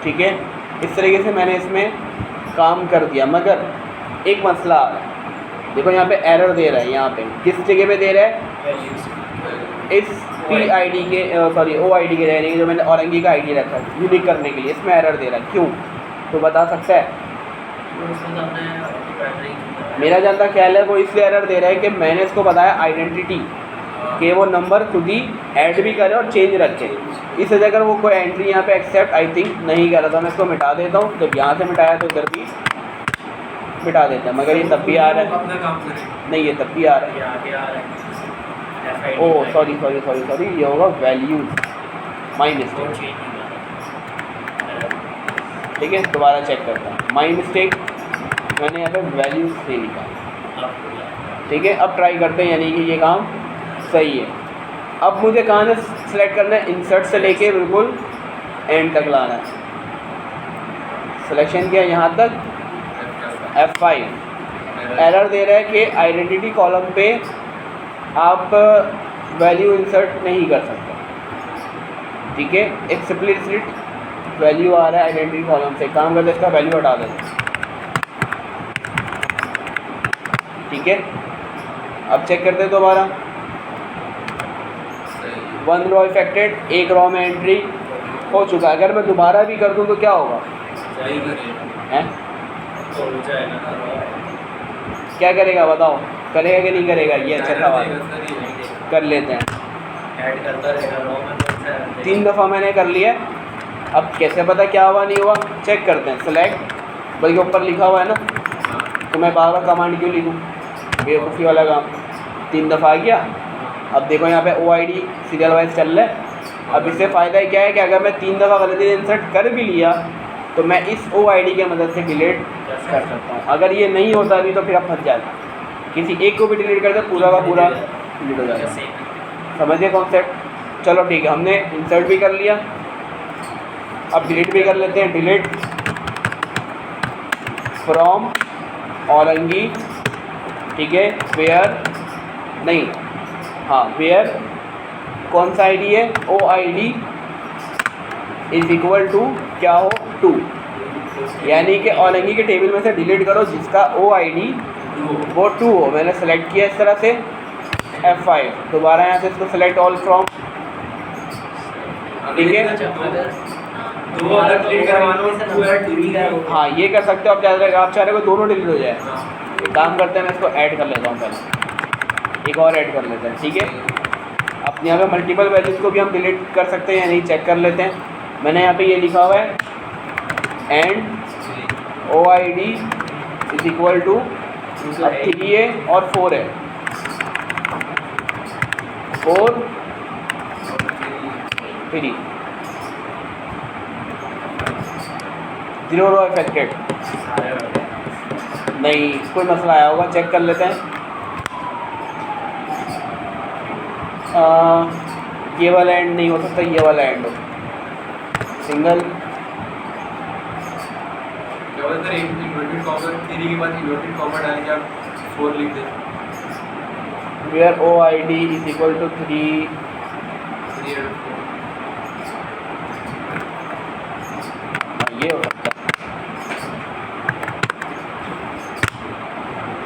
ठीक है। इस तरीके से मैंने इसमें काम कर दिया, मगर एक मसला आ रहा है। देखो यहाँ पे एरर दे रहा है। यहाँ पे किस जगह पे दे रहा है? इस PID के OID के रहने के जो मैंने औरंगी का ID रखा है यूनिक करने के लिए, इसमें एरर दे रहा है। क्यों? तो बता सकता है? मेरा जानता ख्याल है वो इसलिए एरर दे रहा है कि मैंने इसको बताया आइडेंटिटी कि वो नंबर खुद ही ऐड भी करे और चेंज रखे। इस वजह अगर वो कोई एंट्री यहाँ पे एक्सेप्ट आई थिंक नहीं कर रहा था, मैं इसको मिटा देता हूँ। जब यहाँ से मिटाया तो इधर भी मिटा देता है, मगर ये तब भी आ रहा है। अपना काम करें, नहीं, ये तब भी आ रहा है। आगे आ रहा है। ओह सॉरी, ये होगा वैल्यूज़, माई मिस्टेक। ठीक है, दोबारा चेक करता हूँ। माई मिस्टेक, मैंने यहाँ पे वैल्यूज़ नहीं लिखा। ठीक है, अब ट्राई करते हैं, यानी कि ये काम सही है। अब मुझे कहाँ से सिलेक्ट करना है? इंसर्ट से लेके बिल्कुल एंड तक लाना है। सिलेक्शन किया यहाँ तक, F5 एरर दे रहा है कि आइडेंटिटी कॉलम पे आप वैल्यू इंसर्ट नहीं कर सकते। ठीक है, एक्सप्लिसिट वैल्यू आ रहा है आइडेंटिटी कॉलम से। काम करते इसका वैल्यू हटा दें। ठीक है, अब चेक करते हैं दोबारा। 1 रॉ इफेक्टेड, 1 रॉ में एंट्री हो चुका। अगर मैं दोबारा भी कर दूं तो क्या होगा? हैं? क्या करेगा बताओ? करेगा कि नहीं करेगा? ये अच्छा सवाल कर लेते हैं। ऐड करता रहेगा रॉ में। 3 दफ़ा मैंने कर लिया। अब कैसे पता क्या हुआ नहीं हुआ? चेक करते हैं। सेलेक्ट, बल्कि ऊपर लिखा हुआ है ना, तो मैं बार बार कमांड क्यों लिखूँ? बेवकूफ़ी वाला काम। 3 दफ़ा आ गया। अब देखो यहाँ पे OID सीरियल वाइज चल रहा है। अब इससे फ़ायदा क्या है कि अगर मैं 3 दफ़ा गलती इंसर्ट कर भी लिया तो मैं इस OID के मदद से डिलीट कर सकता हूँ। अगर ये नहीं होता भी तो फिर आप फंस जाते। किसी एक को भी डिलीट कर दे, पूरा का पूरा डिलीट हो जाता। समझिए कॉन्सेप्ट? चलो ठीक है, हमने इंसर्ट भी कर लिया, अब डिलीट भी कर लेते हैं। Delete from Orangi. ठीक है, वेयर नहीं, हाँ वेयर कौन सा ID है? OID इज इक्वल टू क्या हो? 2, यानी कि औरंगी के टेबल में से डिलीट करो जिसका OID वो 2 हो। मैंने सेलेक्ट किया इस तरह से, F5 दोबारा यहाँ से इसको सेलेक्ट ऑल फ्रॉम, ठीक है। दो अगर डिलीट करवाना हो तो पूरा डिलीट करो। हाँ ये कर सकते हो आप, चाह रहे आप चाह रहे हो दोनों डिलीट हो जाए। एक काम करते हैं, मैं इसको ऐड कर लेता हूँ पहले, एक और ऐड कर लेते हैं, ठीक है। अब यहाँ पे मल्टीपल वैल्यूज़ को भी हम डिलीट कर सकते हैं या नहीं चेक कर लेते हैं। मैंने यहाँ पे ये लिखा हुआ है and OID is equal to 3 है और 4 है, 4 3 0 रो अफेक्टेड नहीं, कोई मसला आया होगा, चेक कर लेते हैं। ये वाला एंड नहीं हो सकता, ये वाला एंड हो, सिंगल सर इन्वर्टेड कॉमा 3 के बाद इन्वर्टेड कॉमा डाल के आप 4 लिख दें। Where OID is equal to 3 ये हो सकता है,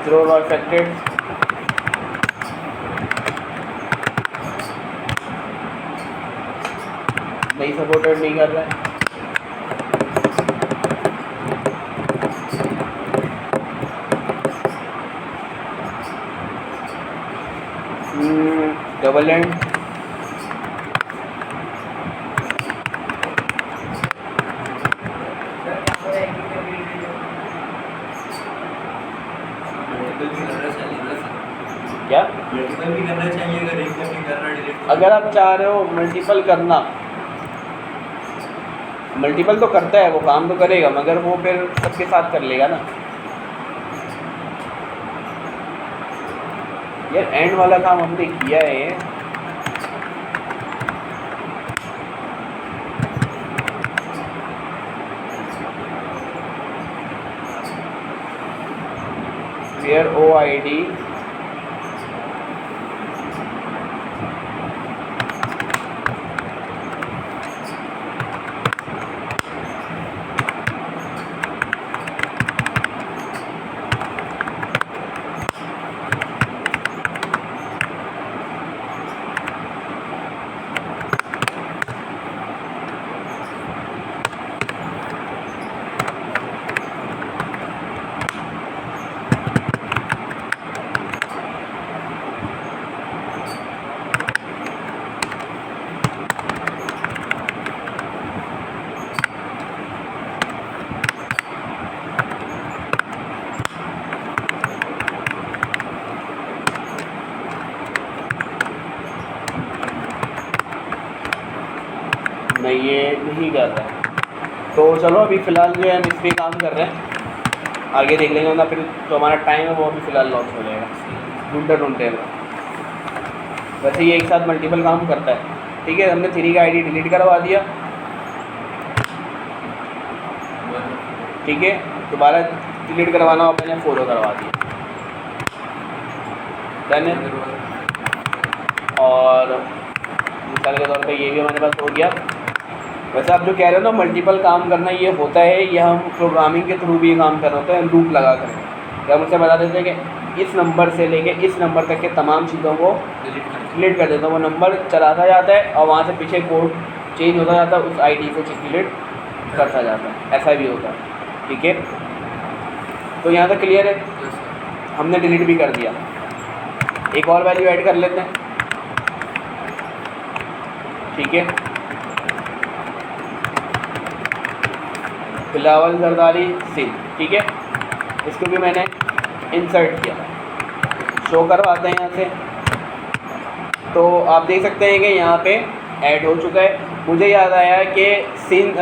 0 रो अफेक्टेड, नहीं सपोर्टेड नहीं कर रहा है। डबल एंड क्या, मल्टीपल भी करना चाहिए, अगर एक नहीं करना डिलीट। अगर आप चाह रहे हो मल्टीपल करना, मल्टीपल तो करता है वो, काम तो करेगा, मगर वो फिर सबके साथ कर लेगा ना। यार एंड वाला काम हमने किया है, वेयर OID नहीं ये नहीं करता है। तो चलो अभी फ़िलहाल जो है हम इस पर काम कर रहे हैं, आगे देख लेंगे ना, फिर तो हमारा टाइम है वो अभी फ़िलहाल लॉस हो जाएगा ढूंढते में। वैसे ये एक साथ मल्टीपल काम करता है, ठीक है। हमने 3 का ID डिलीट करवा दिया, ठीक है। दोबारा डिलीट करवाना हो मैंने 4 करवा दिया, डन है। और मिसाल के तौर पे ये भी हमारे पास हो गया। वैसे आप जो कह रहे हो ना मल्टीपल काम करना, ये होता है, ये हम प्रोग्रामिंग के थ्रू भी काम कर रहे होते हैं, लूप लगा कर। क्या मुझसे बता देते हैं कि इस नंबर से लेके इस नंबर तक के तमाम चीज़ों को डिलीट कर देता हूँ, वो नंबर चलाता जाता है और वहाँ से पीछे कोड चेंज होता जाता है, उस ID से डिलीट करता जाता है, ऐसा भी होता है, ठीक है। तो यहाँ तक क्लियर है, हमने डिलीट भी कर दिया। एक और वैल्यू ऐड कर लेते हैं, ठीक है। बिलावल जरदारी सिंह, ठीक है। इसको भी मैंने इंसर्ट किया, शो करवाते हैं यहाँ से। तो आप देख सकते हैं कि यहाँ पे ऐड हो चुका है। मुझे याद आया कि सिंध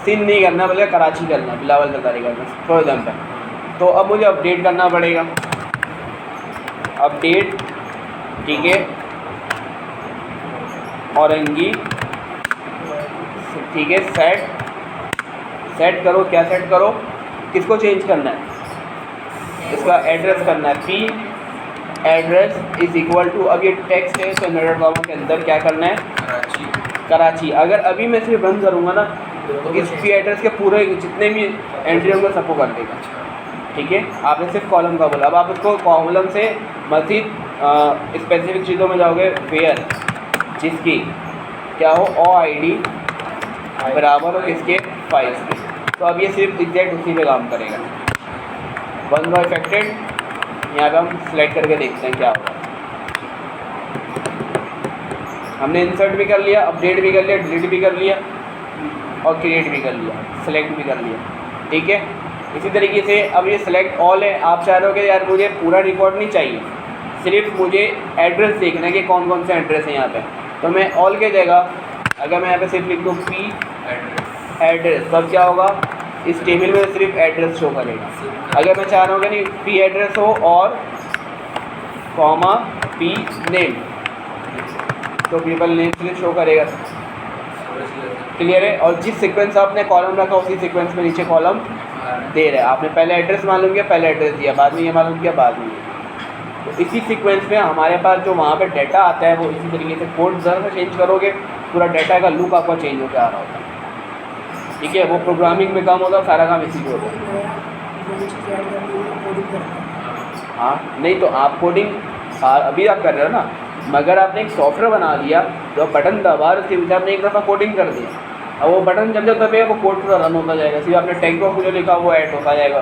नहीं करना बल्कि कराची करना, बिलावल जरदारी करना फॉर एग्जाम्पल। तो अब मुझे अपडेट करना पड़ेगा, अपडेट, ठीक है। औरंगी, ठीक है। सेट करो, क्या सेट करो, किसको चेंज करना है, इसका एड्रेस करना है, P address is equal to, अब ये टेक्स्ट है तो इन्वर्टेड कॉमा के अंदर क्या करना है, कराची। अगर अभी मैं सिर्फ रन करूँगा ना तो इस P एड्रेस के पूरे जितने भी एंट्री होंगे सबको कर देगा, ठीक है, आपने सिर्फ कॉलम का बोला। अब आप उसको कॉलम से मज़ीद स्पेसिफिक चीज़ों में जाओगे, वेयर जिसकी क्या हो ओ आई डी बराबर हो किसके, फाइल्स के। तो अब ये सिर्फ एग्जैक्ट उसी पे काम करेगा। वन बाय इफेक्टेड यहाँ पे हम सेलेक्ट करके देखते हैं क्या होगा। हमने इंसर्ट भी कर लिया, अपडेट भी कर लिया, डिलीट भी कर लिया और क्रिएट भी कर लिया, सेलेक्ट भी कर लिया, ठीक है। इसी तरीके से अब ये सेलेक्ट ऑल है। आप चाह रहे हो कि यार मुझे पूरा रिकॉर्ड नहीं चाहिए, सिर्फ मुझे एड्रेस देखना है कि कौन कौन से एड्रेस हैं यहाँ पे, तो मैं ऑल के जगह अगर मैं यहाँ पे सिर्फ लिख दूँ पी एड्रेस, तब क्या होगा, इस टेबल में सिर्फ एड्रेस शो करेगा। अगर मैं चाह रहा हूँ कि नहीं पी एड्रेस हो और कॉमा पी नेम, तो पीपल नेम सिर्फ शो करेगा। क्लियर है। और जिस सीक्वेंस आपने कॉलम रखा उसी सीक्वेंस में नीचे कॉलम दे रहा है। आपने पहले एड्रेस मालूम किया, पहले एड्रेस दिया, बाद में ये मालूम किया, बाद में। तो इसी सीक्वेंस में हमारे पास जो वहाँ पे डाटा आता है वो इसी तरीके से कोड ज़रा सा चेंज करोगे, पूरा डाटा का लुक आपका चेंज होकर आ रहा होता है, ठीक है। वो प्रोग्रामिंग में काम होता है, सारा काम इसी को होता है। हाँ, नहीं तो आप कोडिंग अभी आप कर रहे हो ना, मगर आपने एक सॉफ्टवेयर बना दिया जो बटन दबा उसके पीछे आपने एक दफ़ा कोडिंग कर दिया, अब वो बटन जब जब दबेगा वो कोड पूरा रन होता जाएगा, सिर्फ आपने टैग बॉक्स जो लिखा वो ऐड होता जाएगा,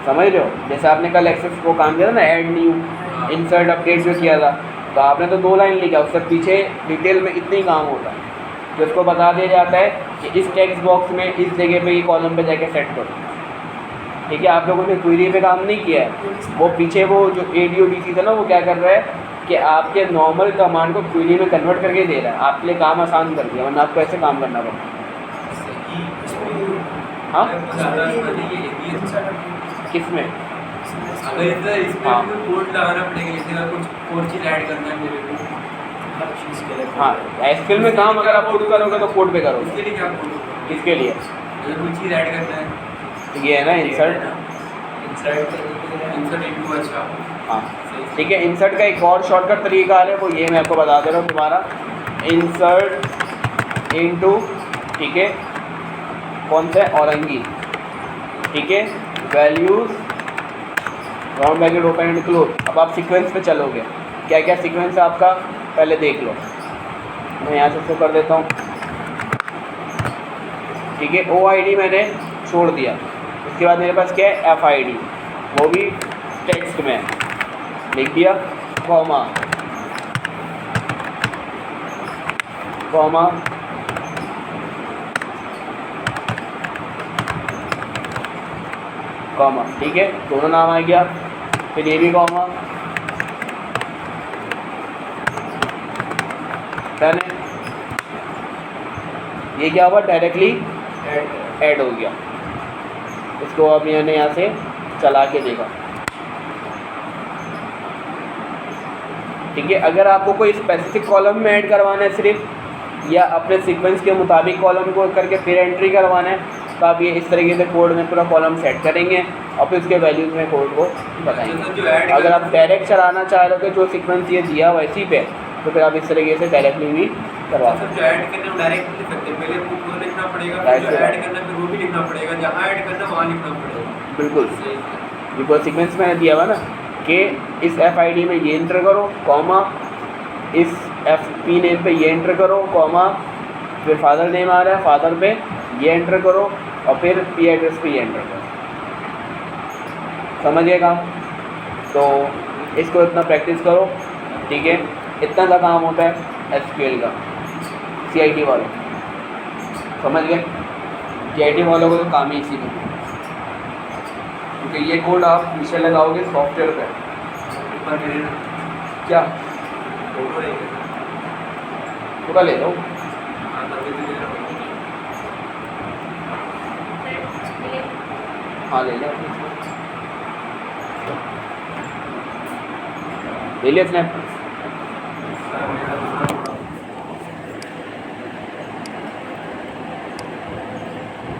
समझ रहे हो। जैसे आपने कल एक्सेस को काम किया था ना, ऐड न्यू इंसर्ट अपडेट जो किया था, तो आपने तो 2 लाइन लिखा, उससे पीछे डिटेल में इतनी काम होता है कि उसको बता दिया जाता है कि इस टेक्स्ट बॉक्स में इस जगह पे ये कॉलम पे जाके सेट करो, ठीक है। आप लोगों ने क्वेरी पे काम नहीं किया है, वो पीछे वो जो ADODC था ना, वो क्या कर रहा है कि आपके नॉर्मल कमांड को क्वेरी में कन्वर्ट करके दे रहा है, आपके लिए काम आसान कर दिया, वरना आपको ऐसे काम करना पड़ता। हाँ, किस में हाँ कोड लगाना पड़ेगा, जैसे अगर कुछ और चीज़ ऐड करना है मेरे को, हर चीज़ के लिए हाँ, एसक्यूएल में काम अगर आप खुद करोगे तो कोड पे करोगे। उसके लिए क्या कोड, इसके लिए अगर कोई चीज़ ऐड करना है, ये है ना इंसर्ट, इंसर्ट इनटू, अच्छा हाँ ठीक है। इंसर्ट का एक और शॉर्टकट तरीका है, वो ये मैं आपको बता दे रहा हूँ, तुम्हारा इंसर्ट इनटू, ठीक है, कौन सा है, औरंगी, ठीक है, values round bracket open and close. अब आप सीक्वेंस पे चलोगे, क्या क्या सीक्वेंस है आपका पहले देख लो। मैं यहाँ से कर देता हूँ, ठीक है। OID मैंने छोड़ दिया, उसके बाद मेरे पास क्या है, FID, वो भी टेक्स्ट में लिख दिया, कॉमा कॉमा कॉमा, ठीक है, दोनों नाम आ गया। फिर ये भी कॉमा, डन है। ये क्या हुआ, डायरेक्टली ऐड हो गया। इसको अब मैंने यहाँ से चला के देखा, ठीक है। अगर आपको कोई स्पेसिफिक कॉलम में ऐड करवाना है सिर्फ, या अपने सीक्वेंस के मुताबिक कॉलम को करके फिर एंट्री करवाना है, तो आप ये इस तरीके से कोड में पूरा कॉलम सेट करेंगे और फिर उसके वैल्यूज़ में कोड को बताएंगे। अगर आप डायरेक्ट चलाना चाह रहे हो कि जो सीक्वेंस ये दिया हुआ इसी पे, तो फिर आप इस तरीके से डायरेक्टली भी करवा सकते हैं। जो ऐड करना है डायरेक्ट लिख सकते हैं, पहले वो लिखना पड़ेगा, फिर जो ऐड करना है वो भी लिखना पड़ेगा, जहाँ ऐड करना वहाँ लिखना पड़ेगा। बिल्कुल, बिल्कुल सीक्वेंस मैंने दिया हुआ ना कि इस FID में ये एंटर करो, कॉमा इस FP नेम पे ये एंटर करो, कॉमा फिर फादर नेम आ रहा है, फादर पे ये एंटर करो और फिर P एड्रेस पे ये एंटर करो, समझिएगा। तो इसको इतना प्रैक्टिस करो, ठीक है। इतना सा काम होता है SQL का, CIT वालों, समझ गए। CIT वालों को तो काम ही इसी में, क्योंकि ये कोड आप पीछे लगाओगे सॉफ्टवेयर पे, क्या पूरा ले लो, हाँ ले लिया, ले लिया स्नैप।